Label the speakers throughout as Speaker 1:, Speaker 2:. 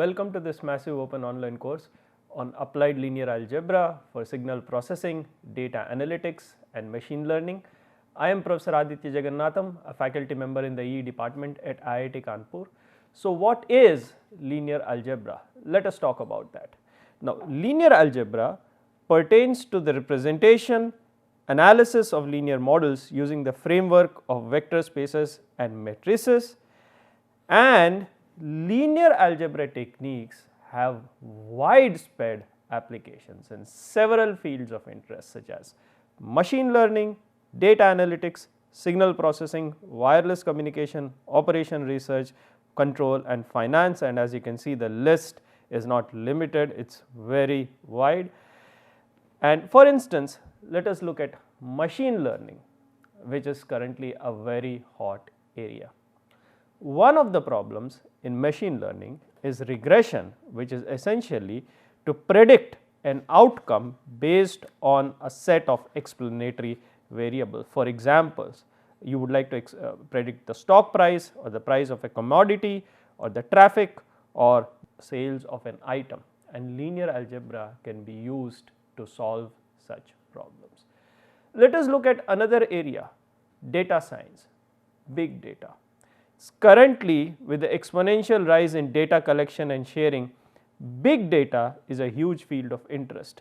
Speaker 1: welcome to this massive open online course on applied linear algebra for signal processing, data analytics and machine learning. I am Professor Aditya Jagannatham, a faculty member in the EE department at IIT Kanpur. So what is linear algebra? Let us talk about that. Now, linear algebra pertains to the representation, analysis of linear models using the framework of vector spaces and matrices, and linear algebra techniques have widespread applications in several fields of interest such as machine learning, data analytics, signal processing, wireless communication, operation research, control and finance, and as you can see the list is not limited, it is very wide. And for instance, let us look at machine learning, which is currently a very hot area. One of the problems in machine learning is regression, which is essentially to predict an outcome based on a set of explanatory variables. For examples, you would like to predict the stock price or the price of a commodity or the traffic or sales of an item, and linear algebra can be used to solve such problems. Let us look at another area, data science, big data. Currently, with the exponential rise in data collection and sharing, big data is a huge field of interest.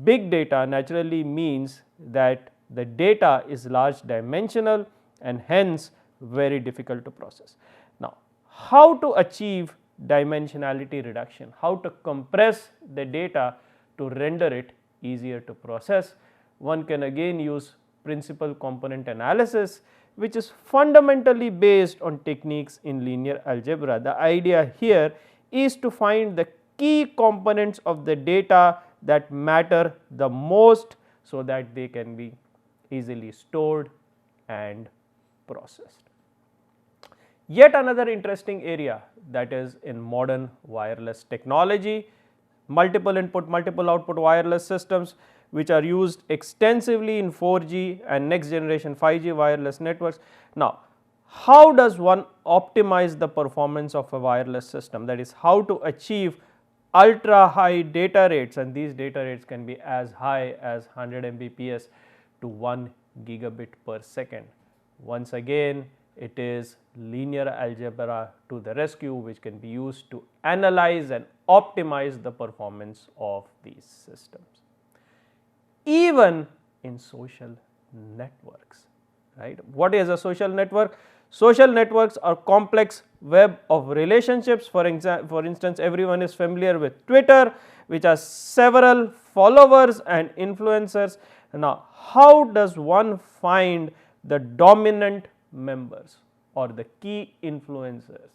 Speaker 1: Big data naturally means that the data is large dimensional and hence very difficult to process. Now, how to achieve dimensionality reduction, how to compress the data to render it easier to process? One can again use principal component analysis, which is fundamentally based on techniques in linear algebra. The idea here is to find the key components of the data that matter the most so that they can be easily stored and processed. Yet another interesting area, that is in modern wireless technology, multiple input, multiple output wireless systems which are used extensively in 4G and next generation 5G wireless networks. Now, how does one optimize the performance of a wireless system? That is, how to achieve ultra high data rates, and these data rates can be as high as 100 Mbps to 1 gigabit per second. Once again, it is linear algebra to the rescue, which can be used to analyze and optimize the performance of these systems. Even in social networks, right? What is a social network? Social networks are complex web of relationships. For instance, everyone is familiar with Twitter, which has several followers and influencers. Now, how does one find the dominant members or the key influencers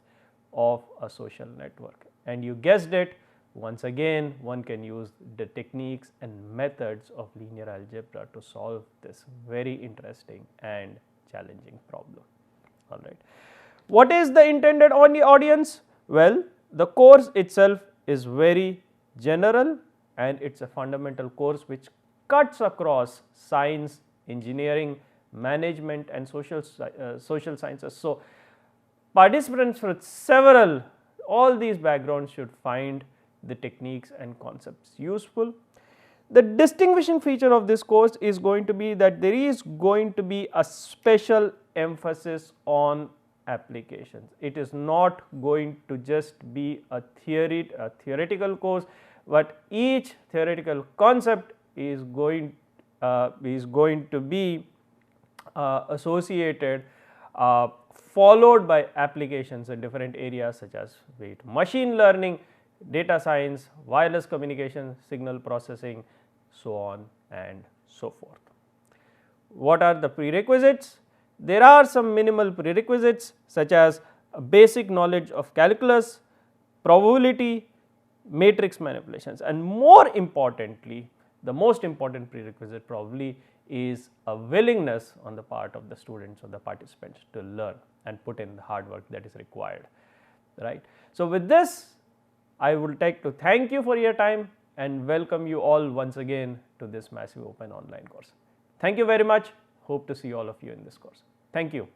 Speaker 1: of a social network? And you guessed it, once again one can use the techniques and methods of linear algebra to solve this very interesting and challenging problem. Alright. What is the intended audience? Well, the course itself is very general and it is a fundamental course which cuts across science, engineering, management and social sciences. So, participants with all these backgrounds should find the techniques and concepts useful. The distinguishing feature of this course is going to be that there is going to be a special emphasis on applications. It is not going to just be a theoretical course, but each theoretical concept is going to be associated, followed by applications in different areas such as machine learning, data science, wireless communication, signal processing, so on and so forth. What are the prerequisites? There are some minimal prerequisites such as a basic knowledge of calculus, probability, matrix manipulations, and more importantly, the most important prerequisite probably is a willingness on the part of the students or the participants to learn and put in the hard work that is required, right. So, with this, I would like to thank you for your time and welcome you all once again to this massive open online course. Thank you very much. Hope to see all of you in this course. Thank you.